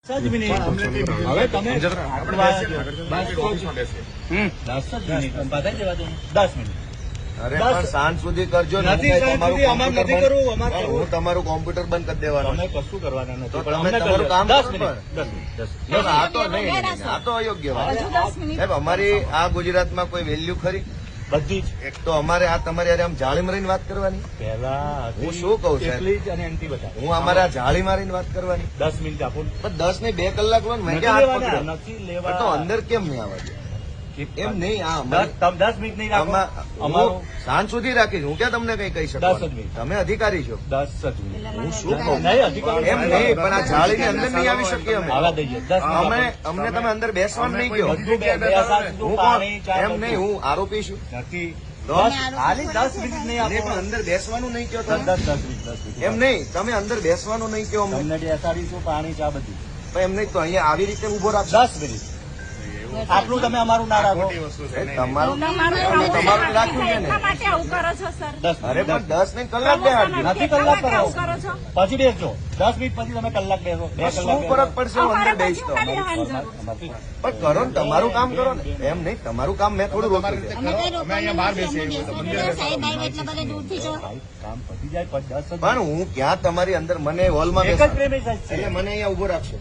10 minute હવે તમે 10 minute બધાઈ જવા દો 10 મિનિટ અરે પણ સાંજ સુધી કરજો ને. હું તમારું કોમ્પ્યુટર બંધ કરી દેવાનું. તમે કશું કરવાના નથી. તમે તમારું કામ 10 કરો. મિનિટ આ તો નહીં, આ તો અયોગ્ય વાત. સાહેબ અમારી આ ગુજરાતમાં કોઈ વેલ્યુ ખરી? બધી જ. એક તો અમારે આ તમારી યારે આમ જાળી મારીને વાત કરવાની. પહેલા હું શું કહું છું એટલી જ અને એન્ટી બતાવો. હું અમારા જાળી મારીને વાત કરવાની. 10 મિનિટ આપો. પણ 10 ને 2 કલાક લો ને. મેં નથી ક્યાં હાથ લેવાના, પકડ્યો? નથી પણ લેવા. તો અંદર કેમ નહીં આવવા દે? એમ નહીં. આ 10 મિનિટ નહીં રાખો. અમારું સાંજ સુધી રાખીશ. હું ક્યાં તમને કઈ કહી 10 જ શકું? મિનિટ. તમે અધિકારી છો. 10 જ મિનિટ. હું શું કહું? નહીં અધિકારી એમ નહીં, પણ આ જાળીની અંદર નહીં આવી શકીએ અમે. આવા દઈએ 10 મિનિટ. અમને તમે અંદર બેસવાનું નહીં કહો. બધું હું કોણ? પાણી, ચા એમ નહીં, હું આરોપી છું. નથી. તો ખાલી 10 મિનિટ નહીં નહીં, આપો. પણ અંદર બેસવાનું નહીં કહો તમે. 10 મિનિટ. એમ નહીં, તમે અંદર બેસવાનું નહીં કહો અમને. તમને બેસાડીશું પાણી ચા બધું. પણ એમ નહીં, તો અહીંયા આવી રીતે ઉભો રાખશો. 10 મિનિટ. આટલું તમે અમારું ના રાખો. તમારું તમારું રાખ્યું છે ને. 10 અરે પણ 10 નહીં, કલાક બેહાડજો. નથી કલાક કરાવો. પછી બેસજો 10 મિનિટ પછી તમે કલાક બેસો. 2 શું કલાક ફરક પડશે હું અંદર બેસતો? અમારી પણ કરો ને, તમારું કામ કરો ને. એમ નહીં, તમારું કામ મેં થોડું રોક્યું છે. કામ પતી જાય પછી 10 જ. પણ હું ક્યાં તમારી અંદર મને હોલમાં એક જ બેસાડો. પ્રેમિસ છે. એટલે મને અહીંયા ઉભો રાખશો.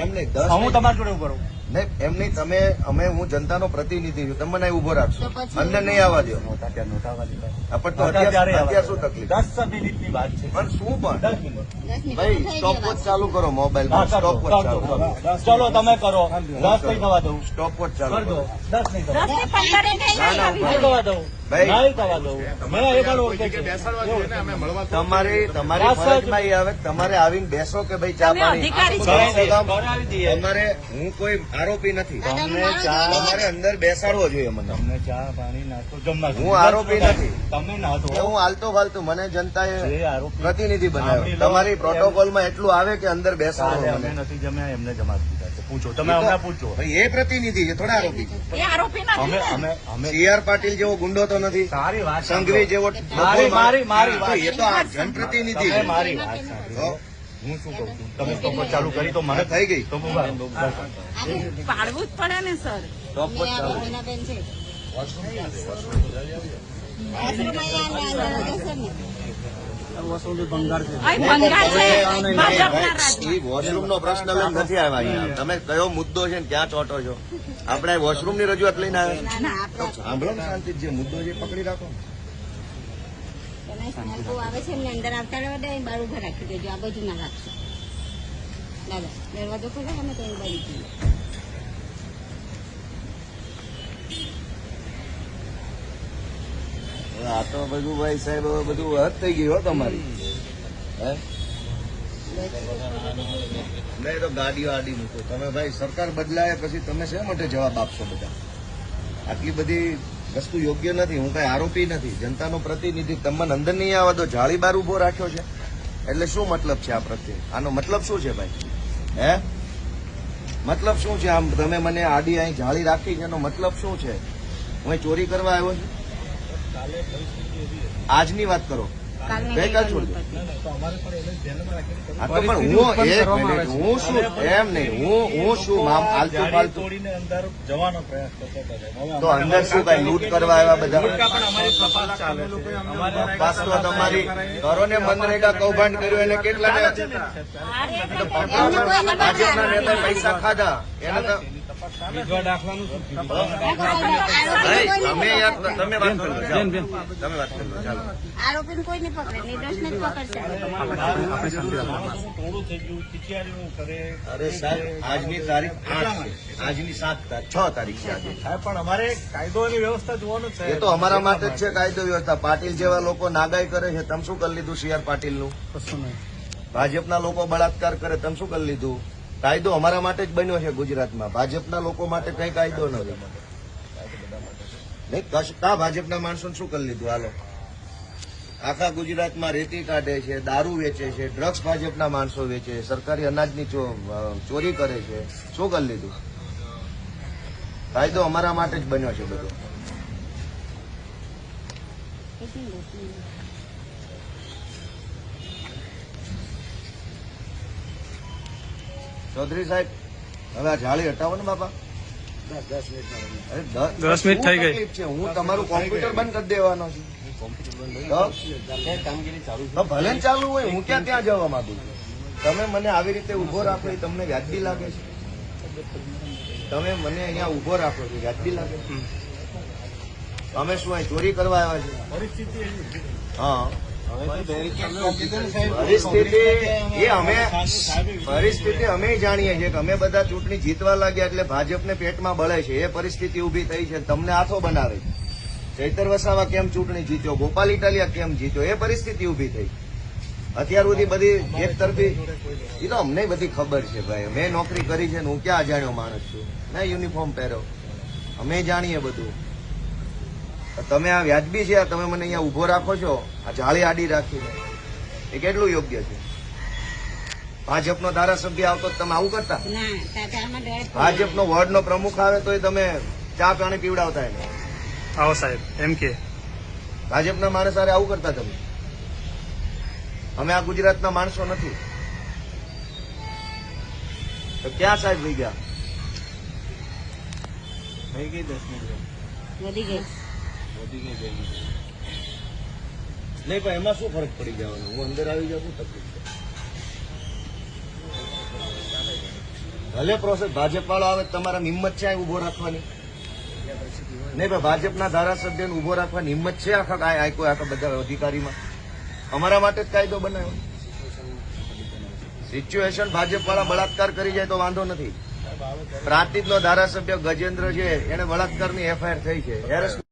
એમ નહીં, 10 હું નહીં. તમારી જોડે ઉભો રહું. નહીં, એમ નહીં, તમે હું જનતાનો પ્રતિનિધિ છું. તમે મને અહીં ઉભો રાખશો. અંદર નહીં આવવા દો. નોટા ત્યાં નોટા વાળી ભાઈ. પણ તો અત્યારે શું તકલીફ? 10 મિનિટની વાત છે. પણ શું પણ 10 મિનિટ. ભાઈ સ્ટોપવોચ ચાલુ કરો મોબાઈલમાં. હા, કરો, સ્ટોપવોચ કરો, ચાલુ કરો. ચલો તમે કરો 10 કઈ થવા દઉં. સ્ટોપવોચ ચાલુ કર દો કરો. 10 નહીં થવા દઉં. નહીં થવા દઉં. ભાઈ. નહીં થવા દઉં. મેં એ પણ ઓળખે છે. તમારી ફરજમાં એ આવે કે તમારે આવીને બેસો કે ભાઈ ચા પાણી. કરાવી દઈએ. તમારે હું કોઈ આરોપી નથી. તમને ચા તમારે અંદર બેસાડવો જોઈએ મને. તમને ચા પાણી નાસ્તો જમવા હું આરોપી નથી. તમે નાખો. હું હાલતો ફાલતું મને જનતાએ જે આરોપી પ્રતિનિધિ બનાવ્યો. તમારી પ્રોટોકોલમાં એટલું આવે કે અંદર કાલે બેસાડો અમે મને. નથી જમ્યા એમને જમા દીધા છે. પૂછો તમે અમને પૂછો. ભાઈ એ પ્રતિનિધિ છે, થોડા આરોપી છે. અમે CR પાટીલ જેવો ગુંડો તો નથી. સારી વાત સંઘવી જેવો મારી વાત. એ તો આ જનપ્રતિનિધિ તમે છે. મારી વાત સાંભળો. હું શું કહું છું તમે સ્ટોપ ચાલુ કરી તો મને થઈ ગઈ. તો પાડવું જ પડે ને સર. સ્ટોપવોચ ચાલુ. બંગાળ છે ભાજપના રાજમાં. એ વોશરૂમ નો પ્રશ્ન લઈને નથી આવ્યા અહીંયા. તમે કયો મુદ્દો છે ને ક્યાં ચોટો છો? આપણે વોશરૂમ ની રજૂઆત લઈને આવ્યા. ના, આપણે સાંભળો ને શાંતિ, જે મુદ્દો છે એ પકડી રાખો. એના સ્મેલ બહુ આવે છે એમને અંદર આવતા રહેવા દે, બહાર ઉભા રાખી દેજો. આ બાજુ ના રાખશો દાદા. દરવાજો ખોલો અમે તો એ બાજુ જઈએ. હવે આ તો બધું ભાઈ સાહેબ હવે બધું હદ થઈ ગયું હો તમારી. હે નહીં તો ગાડીઓ આડી મૂકો તમે. ભાઈ સરકાર બદલાય પછી તમે શા માટે જવાબ આપશો બધા? આટલી બધી વસ્તુ યોગ્ય નથી. હું કઈ આરોપી નથી, જનતાનો પ્રતિનિધિ. તમને અંદર નહીં આવવા દો. જાળી બાર ઉભો રાખ્યો છે એટલે શું મતલબ છે આ પ્રત્યે? આનો મતલબ શું છે ભાઈ? હે મતલબ શું છે? આમ તમે મને આડી અહીં જાળી રાખી છે એનો મતલબ શું છે? હું અહીં ચોરી કરવા આવ્યો છું? આજની વાત કરો, ગઈકાલ છોડી દો. હા તો પણ હું એક મિનિટ, હું શું એમ નહીં, હું શું આમ આલતું ફાલતું તોડીને અંદર જવાનો પ્રયાસ કરતો હતો. તો અંદર શું કઈ લૂંટ કરવા આવ્યા બધા? પણ અમારી તપાસ ચાલે છે. તપાસ તો તમારી કરો ને. મનરેગા કૌભાંડ કર્યું એને કેટલા ભાજપના નેતાએ પૈસા ખાધા એને તો બીજવા દાખલાનું શું થયું? ભાઈ, તમે યાર તમે વાત કરો. જાઓ. તમે વાત કરો. ચાલો. આરોપીને કોઈ નહીં પકડે, નિર્દોષને જ પકડશે. થોડું થઈ ગયું ખીચિયારીનું કરે. અરે સાહેબ, આજની તારીખ 8 છે. આજની 6 તારીખ છે આજે. સાહેબ પણ અમારે કાયદો અને વ્યવસ્થા જોવાનું છે. એ તો અમારા માટે જ છે કાયદો વ્યવસ્થા. પાટીલ જેવા લોકો નાગાઈ કરે છે. તમે શું કરી લીધું? CR પાટીલનું. ભાજપના લોકો બળાત્કાર કરે. તમે શું કરી લીધું? કાયદો અમારા માટે જ બન્યો છે ગુજરાતમાં. ભાજપના લોકો માટે કઈ કાયદો નથી. નહીં કા ભાજપના માણસો શું કરી લીધું? હાલો, આખા ગુજરાતમાં રેતી કાઢે છે, દારૂ વેચે છે, ડ્રગ્સ ભાજપના માણસો વેચે, સરકારી અનાજની ચોરી કરે છે. શું કરી લીધું? કાયદો અમારા માટે જ બન્યો છે બધો. ચૌધરી સાહેબ હવે આ જાળી હટાવો ને બાપા. અરે 10 મિનિટ થઈ ગઈ. તકલીફ છે. હું તમારું કોમ્પ્યુટર બંધ કરી દેવાનો છું. તો ભલે ને ચાલુ હોય, હું ક્યાં ત્યાં જવા માંગુ છું. તમે મને આવી રીતે ઉભો રાખો એ તમને વ્યાજબી લાગે છે? તમે મને અહીંયા ઉભો રાખો છો, વ્યાજબી લાગે છે? અમે શું અહીં ચોરી કરવા આવ્યા છે? હા, પરિસ્થિતિ અમે જાણીએ છીએ કે અમે બધા ચૂંટણી જીતવા લાગ્યા એટલે ભાજપને પેટમાં બળે છે. એ પરિસ્થિતિ ઉભી થઈ છે. તમને હાથો બનાવે છે. ચૈતર વસાવા કેમ ચૂંટણી જીત્યો, ગોપાલ ઇટાલિયા કેમ જીત્યો, એ પરિસ્થિતિ ઉભી થઈ. અત્યાર સુધી બધી એક તરફી એ તો અમને બધી ખબર છે ભાઈ. મેં નોકરી કરી છે ને હું ક્યાં અજાણ્યો માણસ છું? મેં યુનિફોર્મ પહેર્યો, અમે જાણીએ બધું. તમે આ વ્યાજબી છે? તમે મને અહીંયા ઉભો રાખો છો, આ જાળી આડી રાખીને, એ કેટલું યોગ્ય છે? ભાજપનો ધારાસભ્ય આવતો તમે આવું કરતા? ના તાતામાં ડર ભાજપનો વોર્ડનો પ્રમુખ આવે તો તમે ચા પાણી પીવડાવતા એને? આવો સાહેબ એમ કે ભાજપના માણસ હારે આવું કરતા તમે? અમે આ ગુજરાતના માણસો નથી તો ક્યાં સાહેબ થઈ ગયા? થઈ ગઈ 10 મિનિટ વધી ગઈ. નહીં પણ એમાં શું ફરક પડી જવાનો? હું અંદર આવી જાઉં, તકલીફ છે. ભલે પ્રોસેસ ભાજપ વાળો આવે, તમારા હિંમત છે અહીં ઉભો રાખવાની? નહીં ભાઈ, ભાજપના ધારાસભ્યને ઉભો રાખવાની હિંમત છે આખા બધા અધિકારીમાં? અમારા માટે જ કાયદો બનાવ્યો. સિચ્યુએશન ભાજપ વાળા બળાત્કાર કરી જાય તો વાંધો નથી. પ્રાંતિજનો ધારાસભ્ય ગજેન્દ્ર છે, એને બળાત્કારની એફઆઈઆર થઈ છે.